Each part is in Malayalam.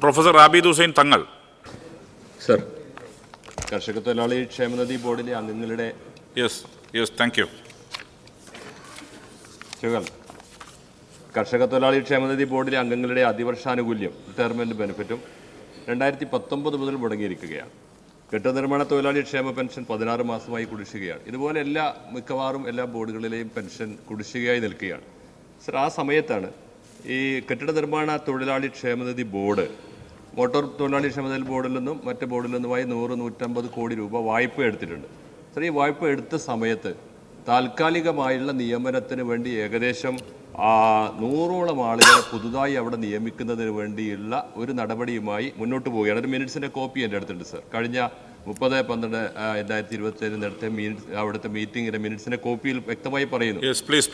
പ്രൊഫസർ ആബിദ് ഹുസൈൻ തങ്ങൾ. സർ, കർഷക തൊഴിലാളി ക്ഷേമനിധി ബോർഡിലെ അംഗങ്ങളുടെ താങ്ക് യു. കർഷക തൊഴിലാളി ക്ഷേമനിധി ബോർഡിലെ അംഗങ്ങളുടെ അതിവർഷാനുകൂല്യം റിട്ടയർമെൻറ്റ് ബെനിഫിറ്റും 2019 മുതൽ മുടങ്ങിയിരിക്കുകയാണ്. കെട്ടിട നിർമ്മാണ തൊഴിലാളി ക്ഷേമ പെൻഷൻ 16 മാസമായി കുടിശ്ശികയാണ്. ഇതുപോലെ മിക്കവാറും എല്ലാ ബോർഡുകളിലെയും പെൻഷൻ കുടിശ്ശികയായി നിൽക്കുകയാണ്. സർ, ആ സമയത്താണ് ഈ കെട്ടിട നിർമ്മാണ തൊഴിലാളി ക്ഷേമനിധി ബോർഡ് മോട്ടോർ തൊഴിലാളി ക്ഷേമനിധി ബോർഡിൽ നിന്നും മറ്റ് ബോർഡിൽ നിന്നുമായി 100-150 കോടി രൂപ വായ്പ എടുത്തിട്ടുണ്ട്. സർ, ഈ വായ്പ എടുത്ത സമയത്ത് താൽക്കാലികമായുള്ള നിയമനത്തിന് വേണ്ടി ഏകദേശം 100ഓളം ആളുകളെ പുതുതായി അവിടെ നിയമിക്കുന്നതിന് വേണ്ടിയുള്ള ഒരു നടപടിയുമായി മുന്നോട്ട് പോവുകയാണ്. ഒരു മിനിറ്റ്സിൻ്റെ കോപ്പി എൻ്റെ അടുത്തുണ്ട് സർ. കഴിഞ്ഞ 30/12/2021 നടത്തിയ അവിടുത്തെ മീറ്റിംഗിന്റെ മിനിറ്റ്സിന്റെ കോപ്പിയിൽ വ്യക്തമായി പറയുന്നു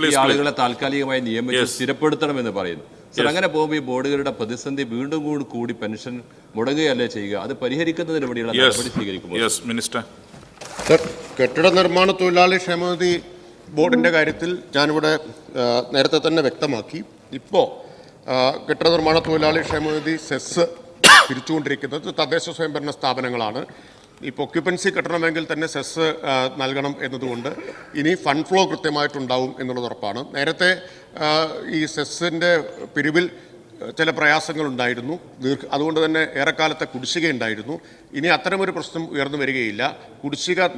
ഈ ആളുകളെ താൽക്കാലികമായി നിയമിച്ച് സ്ഥിരപ്പെടുത്തണമെന്ന് പറയുന്നു. സർ, അങ്ങനെ പോകുമ്പോൾ ഈ ബോർഡുകളുടെ പ്രതിസന്ധി വീണ്ടും കൂടി പെൻഷൻ മുടങ്ങുകയല്ലേ ചെയ്യുക? അത് പരിഹരിക്കുന്നതിന് വേണ്ടിയുള്ള നടപടി സ്വീകരിക്കുമ്പോൾ സർ, കെട്ടിട നിർമ്മാണ തൊഴിലാളി ക്ഷേമനിധി ബോർഡിൻ്റെ കാര്യത്തിൽ ഞാനിവിടെ നേരത്തെ തന്നെ വ്യക്തമാക്കി. ഇപ്പോൾ കെട്ടിട നിർമ്മാണ തൊഴിലാളി ക്ഷേമനിധി സെസ് പിരിച്ചുകൊണ്ടിരിക്കുന്നത് തദ്ദേശ സ്വയംഭരണ സ്ഥാപനങ്ങളാണ്. ഇപ്പോൾ ഒക്യുപ്പൻസി കിട്ടണമെങ്കിൽ തന്നെ സെസ് നൽകണം എന്നതുകൊണ്ട് ഇനി ഫണ്ട് ഫ്ലോ കൃത്യമായിട്ടുണ്ടാവും എന്നുള്ളത് ഉറപ്പാണ്. നേരത്തെ ഈ സെസ്സിൻ്റെ പിരിവിൽ ചില പ്രയാസങ്ങളുണ്ടായിരുന്നു. അതുകൊണ്ട് തന്നെ ഏറെക്കാലത്തെ കുടിശ്ശികയുണ്ടായിരുന്നു. ഇനി അത്തരമൊരു പ്രശ്നം ഉയർന്നു വരികയില്ല.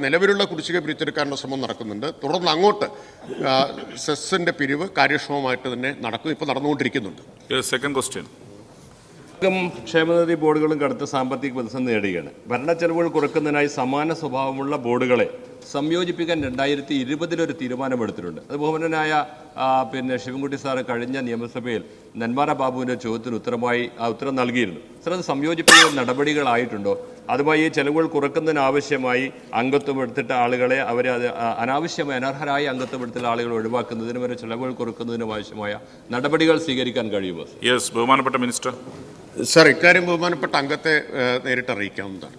നിലവിലുള്ള കുടിശ്ശിക പിരിച്ചെടുക്കാനുള്ള ശ്രമം നടക്കുന്നുണ്ട്. തുടർന്ന് അങ്ങോട്ട് സെസ്സിൻ്റെ പിരിവ് കാര്യക്ഷമമായിട്ട് തന്നെ നടക്കും. ഇപ്പോൾ നടന്നുകൊണ്ടിരിക്കുന്നുണ്ട്. Second question. ക്ഷേമനിധി ബോർഡുകളും കടുത്ത സാമ്പത്തിക പ്രതിസന്ധി നേടുകയാണ്. ഭരണ ചെലവുകൾ കുറയ്ക്കുന്നതിനായി സമാന സ്വഭാവമുള്ള ബോർഡുകളെ സംയോജിപ്പിക്കാൻ 2020 ഒരു തീരുമാനമെടുത്തിട്ടുണ്ട്. അത് ബഹുമാനനായ ശിവൻകുട്ടി സാറ് കഴിഞ്ഞ നിയമസഭയിൽ നെന്മാറ ബാബുവിൻ്റെ ചോദ്യത്തിന് ഉത്തരം നൽകിയിരുന്നു. സർ, അത് സംയോജിപ്പിക്കുന്ന നടപടികളായിട്ടുണ്ടോ? അതുമായി ഈ ചെലവുകൾ കുറയ്ക്കുന്നതിനാവശ്യമായി അംഗത്വം എടുത്തിട്ട ആളുകളെ അവരെ അനാവശ്യമായി അനർഹരായി അംഗത്വം എടുത്തുള്ള ആളുകൾ ഒഴിവാക്കുന്നതിനും വരെ ചെലവുകൾ കുറയ്ക്കുന്നതിനും ആവശ്യമായ നടപടികൾ സ്വീകരിക്കാൻ കഴിയുമോ? ബഹുമാനപ്പെട്ട മിനിസ്റ്റർ. സർ, ഇക്കാര്യം ബഹുമാനപ്പെട്ട അംഗത്തെ നേരിട്ട് അറിയിക്കാവുന്നതാണ്.